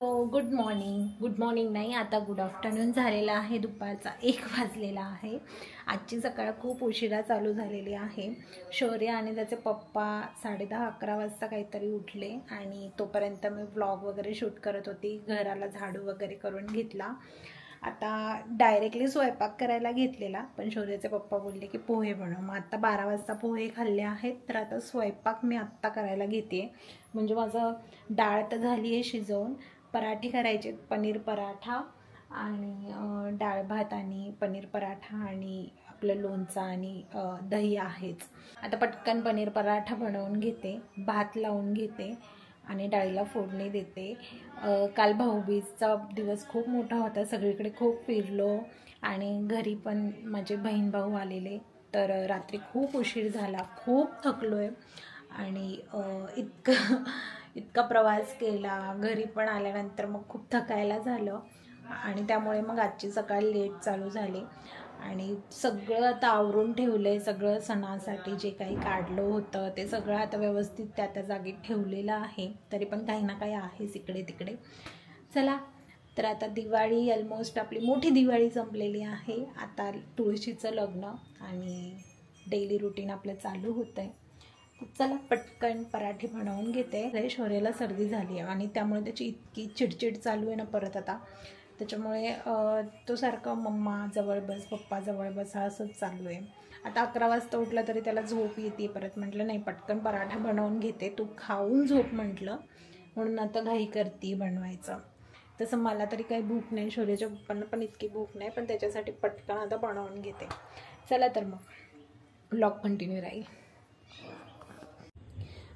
Good morning नाही, आता good afternoon झालेला आहे. दुपारचा 1 वाजलेला आहे. आजची सकाळ खूप उशिरा चालू झालेली आहे. शौर्य आणि त्याचे पप्पा 10:30-11 वाजता काहीतरी उठले आणि तोपर्यंत मी व्लॉग वगैरे शूट करत होती. घराला झाडू वगैरे करून घेतला. आता डायरेक्टली स्वयंपाक करायला घेतलेला, पण शौर्याचे पप्पा बोलले की पोहे बनव. मग आता 12 वाजता पोहे खाल्ले आहेत, तर आता स्वयंपाक मी आत्ता करायला घेते. म्हणजे माझं डाळ तर झाली आहे शिजवून. पराठे करायचे, पनीर पराठा आणि डाळ भात आणि पनीर पराठा आणि आपलं लोणचं आणि दही आहेच. आता पटकन पनीर पराठा बनवून घेते, भात लावून घेते आणि डाळीला फोडणी देते. काल भाऊबीजचा दिवस खूप मोठा होता, सगळीकडे खूप फिरलो आणि घरी पण माझे बहीण भाऊ आलेले, तर रात्री खूप उशीर झाला. खूप थकलो आहे आणि इतका प्रवास केला. घरी पण आल्यानंतर मग खूप थकायला झालं आणि त्यामुळे मग आजची सकाळ लेट चालू झाली आणि सगळं आता आवरून ठेवलं आहे. सगळं सणासाठी जे काही काढलं होतं ते सगळं आता व्यवस्थित त्या जागी ठेवलेलं आहे. तरी पण काही ना काही आहेच इकडे तिकडे. चला, तर आता दिवाळी ऑलमोस्ट आपली मोठी दिवाळी संपलेली आहे. आता तुळशीचं लग्न आणि डेली रुटीन आपलं चालू होतं आहे. चला पटकन पराठे बनवून घेते. शौर्याला सर्दी झाली आहे आणि त्यामुळे त्याची इतकी चिडचिड चालू आहे ना परत आता. त्याच्यामुळे तो सारखा मम्मा जवळ बस, पप्पा जवळ बस असंच चालू आहे. आता 11 वाजता उठला तरी त्याला झोप येते. परत म्हटलं नाही, पटकन पराठा बनवून घेते, तू खाऊन झोप म्हटलं, म्हणून आता घाई करते बनवायचं. तसं मला तरी काही भूक नाही, शौर्याच्या पप्पांना पण इतकी भूक नाही, पण त्याच्यासाठी पटकन आता बनवून घेते. चला तर मग व्लॉग कंटिन्यू राहील.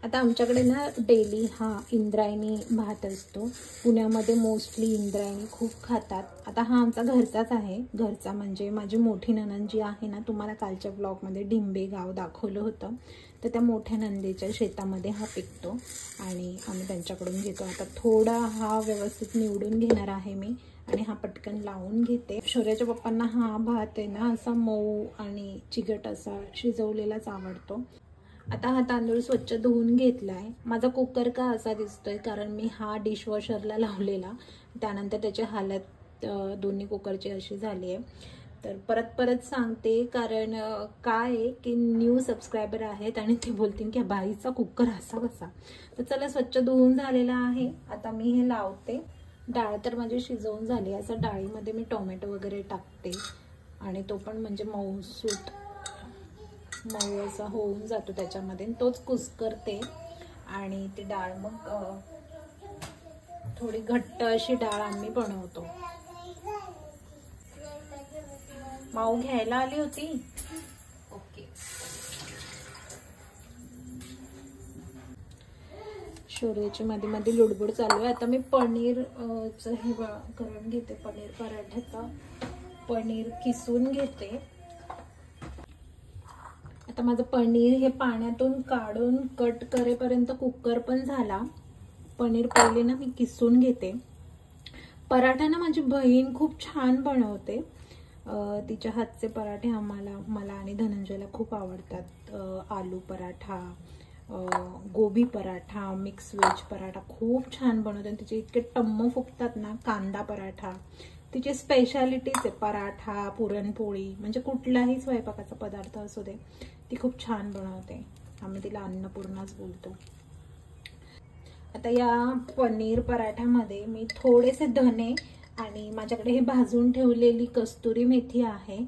आता आमच्याकडे ना डेली हा इंद्रायणी भात असतो. पुण्यामध्ये मोस्टली इंद्रायणी खूप खातात. आता हा आमचा घरचाच आहे. घरचा म्हणजे माझी मोठी नणंद जी आहे ना, तुम्हाला कालच्या ब्लॉगमध्ये डिंबे गाव दाखवलं होतं, तर त्या मोठ्या नंदेच्या शेतामध्ये हा पिकतो आणि आम्ही त्यांच्याकडून घेतो. आता थोडा हा व्यवस्थित निवडून घेणार आहे मी आणि हा पटकन लावून घेते. शौर्याच्या पप्पांना हा भात आहे ना असा मऊ आणि चिकट असा शिजवलेलाच आवडतो. आता हा तांदूळ स्वच्छ धुवून घेतला आहे. माझा कुकर का असा दिसतोय, कारण मी हा डिशवॉशरला लावलेला, त्यानंतर त्याची हालत दोन्ही कुकरची अशी झाली आहे. तर परत सांगते, कारण काय आहे की न्यू सबस्क्रायबर आहेत आणि ते बोलतील की बाईचा कुकर असा कसा. तर चला, स्वच्छ धुवून झालेला आहे. आता मी हे लावते. डाळ तर माझी शिजवून झाली. असं डाळीमध्ये मी टोमॅटो वगैरे टाकते आणि तो पण म्हणजे मऊसूत मऊ असा होऊन जातो त्याच्यामध्ये, तोच कुस्करते आणि ती डाळ मग थोडी घट्ट अशी डाळ आम्ही बनवतो. माऊ घ्यायला आली होती. ओके. शौर्याची मध्ये मध्ये लुडबुड चालू आहे. आता मी पनीरचं हे करून घेते, पनीर पराठ्याचा पनीर किसून घेते. आता माझं पनीर हे पाण्यातून काढून कट करेपर्यंत कुकर पण झाला. पनीर पहिले ना मी किसून घेते. पराठा ना माझी बहीण खूप छान बनवते. तिच्या हातचे पराठे मला आणि धनंजयला खूप आवडतात. आलू पराठा, गोबी पराठा, मिक्स व्हेज पराठा खूप छान बनवते. तिचे इतके टम्म फुगतात ना. कांदा पराठा तिची स्पेशालिटीच आहे. पराठा, पुरणपोळी, म्हणजे कुठलाही स्वयंपाकाचा पदार्थ असू दे, ती खूप छान बनवते. आम्ही तिला अन्नपूर्णाच बोलतो. आता या पनीर पराठ्यामध्ये मी थोडेसे धने आणि माझ्याकडे हे भाजून ठेवलेली कस्तुरी मेथी आहे,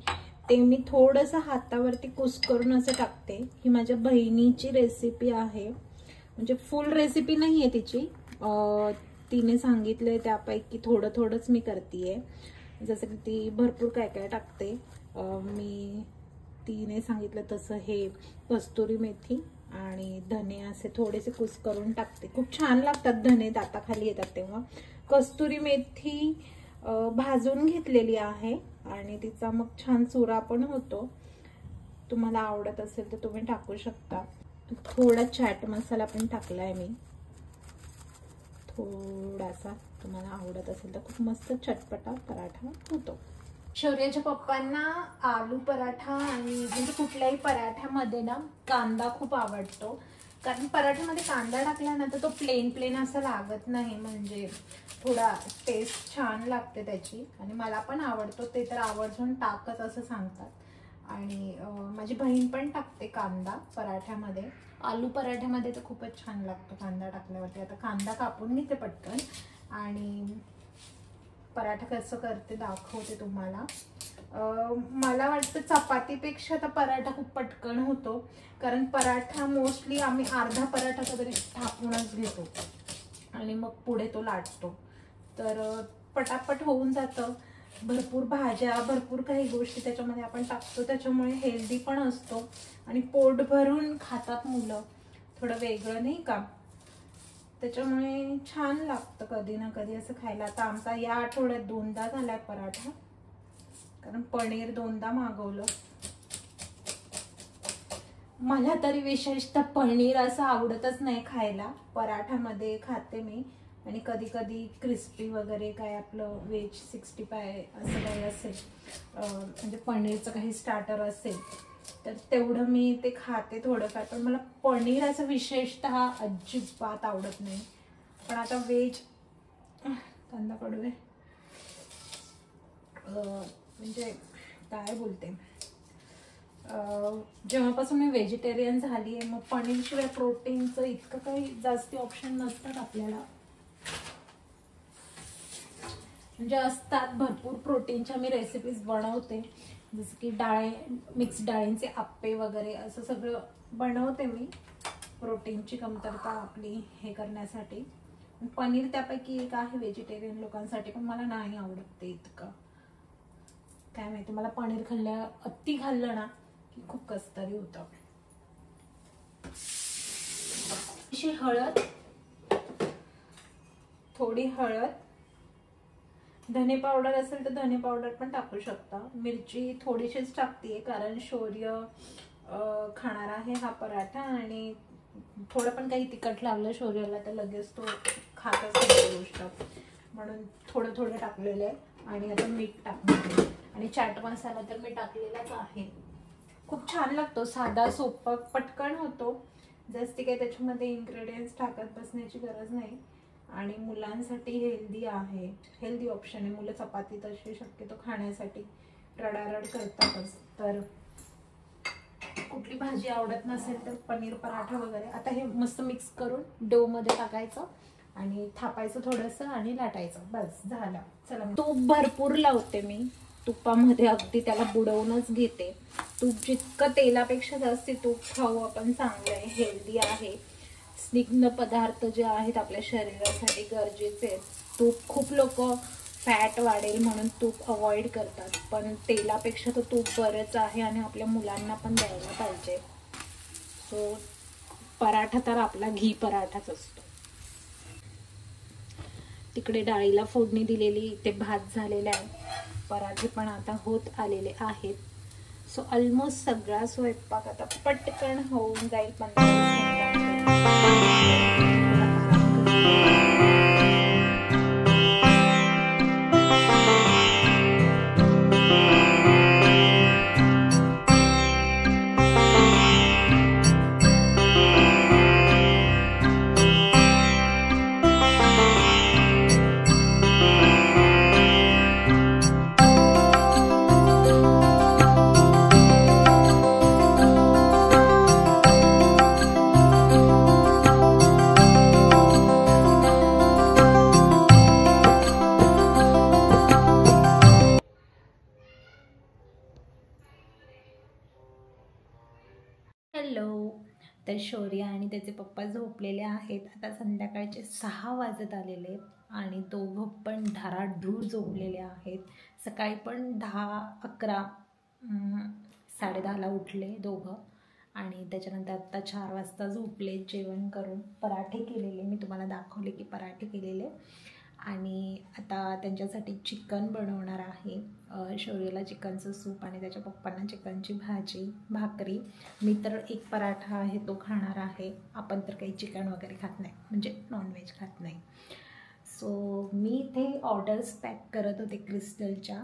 ते मी थोडंसं हातावरती कुस्करून असं टाकते. ही माझ्या बहिणीची रेसिपी आहे, म्हणजे फुल रेसिपी नाही आहे तिची. तिने सांगितलंय त्यापैकी थोडंच मी करतेय. जसं की ती भरपूर काय काय टाकते. तिने सांगितलं तसं हे कस्तुरी मेथी आणि धने असे थोडेसे कुस्करून टाकते. खूप छान लागतात धने, दाताखाली येतात तेव्हा. कस्तुरी मेथी भाजून घेतलेली आहे आणि तिचा मग छान चुरा पण होतो. तुम्हाला आवडत असेल तर तुम्ही टाकू शकता. थोडा चाट मसाला पण टाकलाय मी, थोडासा. तुम्हाला आवडत असेल तर खूप मस्त चटपटा पराठा होतो. शौर्याच्या पप्पांना आलू पराठा आणि म्हणजे कुठल्याही पराठ्यामध्ये ना कांदा खूप आवडतो. कारण पराठ्यामध्ये कांदा टाकला ना तर तो प्लेन असं लागत नाही, म्हणजे थोडा टेस्ट छान लागते त्याची. आणि मला पण आवडतो, ते तर आवर्जून टाकत असं सांगतात. आणि माझी बहीण पण टाकते कांदा पराठ्यामध्ये. आलू पराठ्यामध्ये तर खूपच छान लागतो कांदा टाकल्यावरती. आता कांदा कापून घेते पटकन आणि पराठा कसं करते दाखवते तुम्हाला. मला वाटतं चपातीपेक्षा तर पराठा खूप पटकन होतो, कारण पराठा मोस्टली आम्ही अर्धा पराठा कधी थापूनच घेतो आणि मग पुढे तो लाटतो, तर पटापट होऊन जातं. भरपूर भाज्या, भरपूर काही गोष्टी त्याच्यामध्ये आपण टाकतो, त्याच्यामुळे हेल्दी पण असतो आणि पोट भरून खातात मुलं, थोडं वेगळं नाही का, त्याच्यामुळे छान लागतं कधी ना कधी असं खायला. आता आमचा या आठवड्यात 2दा झालाय पराठा, कारण पनीर 2दा मागवलं. मला तरी विशेषतः पनीर असं आवडतच नाही खायला, पराठ्यामध्ये खाते मी. आणि कधी कधी क्रिस्पी वगैरे काय आपलं व्हेज 65 असं काही असेल, म्हणजे पनीरचं काही स्टार्टर असेल तर तेवढं मी ते खाते थोडंफार. पण मला पनीर असं विशेषतः अजिबात आवडत नाही. पण आता व्हेज कांदा पडू दे, म्हणजे काय बोलते, जेव्हापासून मी व्हेजिटेरियन झाली आहे मग पनीरशिवाय प्रोटीनचं इतकं काही जास्ती ऑप्शन नसतात आपल्याला. म्हणजे असतात भरपूर प्रोटीनच्या मी रेसिपीज बनवते, जसं की मिक्स डाळींचे आप्पे वगैरे असं सगळं बनवते मी, प्रोटीनची कमतरता आपली हे करण्यासाठी. पनीर त्यापैकी एक आहे व्हेजिटेरियन लोकांसाठी, पण मला नाही आवडत ते इतकं. काय माहिती, मला पनीर अति खाल्लं ना की खूप कसतरी होतं. अशी हळद, थोडी हळद, धने पावडर असेल तर धने पावडर पण टाकू शकता. मिरची थोडीशीच टाकते कारण शौर्य खाणार आहे हा पराठा, आणि थोडं पण काही तिखट लागलं शौर्याला तर लगेच तो खातच नाही गोष्ट, म्हणून थोडं थोडं टाकलेलं आहे. आणि आता मीठ टाकणार आणि चाट मसाला तर मी टाकलेलाच आहे. खूप छान लागतो, साधा सोपा पटकन होतो, जास्ती काही त्याच्यामध्ये इन्ग्रेडियंट्स टाकत बसण्याची गरज नाही. आणि मुलांसाठी हेल्दी आहे, हेल्दी ऑप्शन आहे. मुलं चपाती तशी शक्यतो खाण्यासाठी रडारड करतातच, तर कुठली भाजी आवडत नसेल तर पनीर पराठा वगैरे. आता हे मस्त मिक्स करून डो मध्ये टाकायचं आणि थापायचं थोडंसं आणि लाटायचं, बस झालं. चला, तूप भरपूर लावते मी, तुपामध्ये अगदी त्याला बुडवूनच घेते. तूप जितकं तेलापेक्षा जास्त तूप खाऊ आपण चांगलं आहे, हेल्दी आहे. स्निग्ध पदार्थ जे आहेत आपल्या शरीरासाठी गरजेचे आहेत. तूप खूप लोक फॅट वाढेल म्हणून तूप अवॉइड करतात, पण तेलापेक्षा तर तूप बरंच आहे आणि आपल्या मुलांना पण द्यायला पाहिजे. सो पराठा तर आपला घी पराठाच असतो. तिकडे डाळीला फोडणी दिलेली, इथे भात झालेला आहे, पराठे पण आता होत आलेले आहेत. सो ऑलमोस्ट सगळा स्वयंपाक आता पटकन होऊन जाईल 15 मिनिटांमध्ये. तर शौर्य आणि त्याचे पप्पा झोपलेले आहेत. आता संध्याकाळचे 6 वाजत आलेले आणि दोघं पण धाराधूर झोपलेले आहेत. सकाळी पण 10-11 10:30ला उठले दोघं आणि त्याच्यानंतर आत्ता 4 वाजता झोपले जेवण करून. पराठे केलेले मी तुम्हाला दाखवले की पराठे केलेले, आणि आता त्यांच्यासाठी चिकन बनवणार आहे. शौर्यला चिकनचं सूप आणि त्याच्या पप्पांना चिकनची भाजी, भाकरी. मी तर एक पराठा आहे तो खाणार आहे. आपण तर काही चिकन वगैरे खात नाही, म्हणजे नॉनव्हेज खात नाही. सो मी इथे ऑर्डर्स पॅक करत होते क्रिस्टलच्या.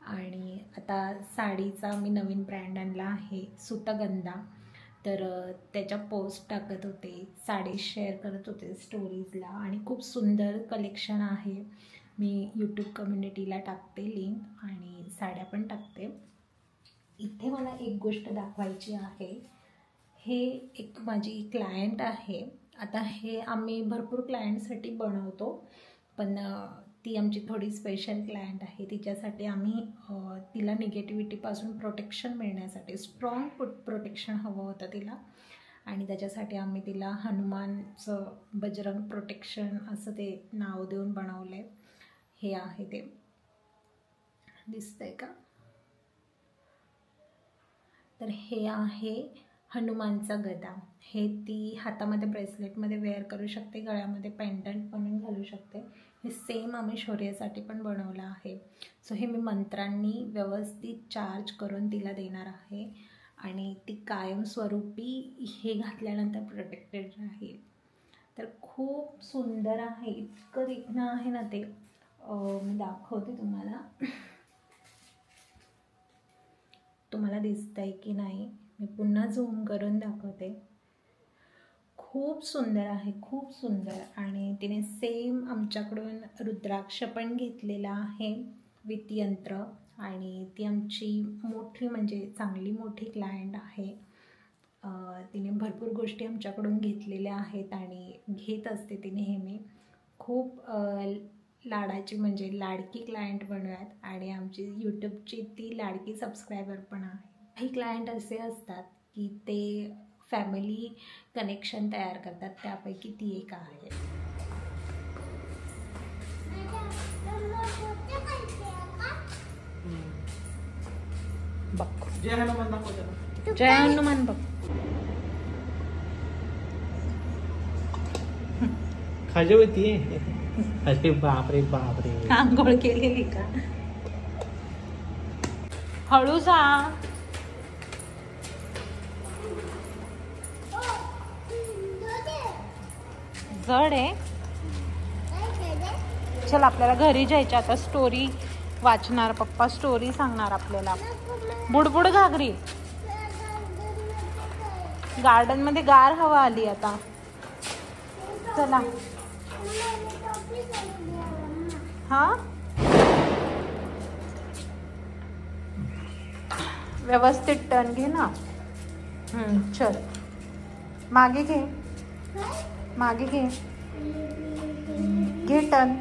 आणि आता साडीचा मी नवीन ब्रँड आणला आहे, सुतगंधा. तर त्याच्या पोस्ट टाकत होते, साडी शेअर करत होते स्टोरीजला आणि खूप सुंदर कलेक्शन आहे. मी यूट्यूब कम्युनिटीला टाकते लिंक आणि साड्या पण टाकते. इथे मला एक गोष्ट दाखवायची आहे. हे एक माझी क्लायंट आहे. आता हे आम्ही भरपूर क्लायंटसाठी बनवतो, पण ती आमची थोडी स्पेशल क्लायंट आहे. तिच्यासाठी आम्ही तिला निगेटिव्हिटीपासून प्रोटेक्शन मिळण्यासाठी स्ट्रॉंग प्रोटेक्शन हवं होतं तिला, आणि त्याच्यासाठी आम्ही तिला हनुमानचं बजरंग प्रोटेक्शन असं ते नाव देऊन बनवलं आहे. हे आहे ते, दिसतंय का? तर हे आहे हनुमानचा गदा. हे ती हातामध्ये ब्रेसलेटमध्ये वेअर करू शकते, गळ्यामध्ये पेंडंट म्हणून घालू शकते. हे सेम आम्ही शौर्यासाठी पण बनवलं आहे. सो हे मी मंत्रांनी व्यवस्थित चार्ज करून तिला देणार आहे आणि ती कायमस्वरूपी हे घातल्यानंतर प्रोटेक्टेड राहील. तर खूप सुंदर आहे, इतकं देखणं आहे ना ते. मी दाखवते तुम्हाला, तुम्हाला दिसतंय की नाही, मी पुन्हा झूम करून दाखवते. खूप सुंदर आहे, खूप सुंदर. आणि तिने सेम आमच्याकडून रुद्राक्ष पण घेतलेला आहे विथ यंत्र, आणि ती आमची मोठी म्हणजे चांगली मोठी क्लायंट आहे. तिने भरपूर गोष्टी आमच्याकडून घेतलेल्या आहेत आणि घेत असते ती नेहमी. खूप लाडाची म्हणजे लाडकी क्लायंट बनूयात, आणि आमची यूट्यूबची ती लाडकी सबस्क्रायबर पण आहे. काही क्लायंट असे असतात की ते फॅमिली कनेक्शन तयार करतात, त्यापैकी ती एक आहे. बघ, जय हनुमान दाखव, जय हनुमान बघ. खाजे होती. अरे बापरे बापरे, आंघोळ केलेली का? हळू जा. जड आहे. चल आपल्याला घरी जायचं आता. स्टोरी वाचणार पप्पा, स्टोरी सांगणार आपल्याला. बुडबुड घागरी. गार्डन मध्ये गार हवा आली आता. चला. हा, व्यवस्थित टर्न घे ना. चल मागे घे, मागे घे, घे टर्न.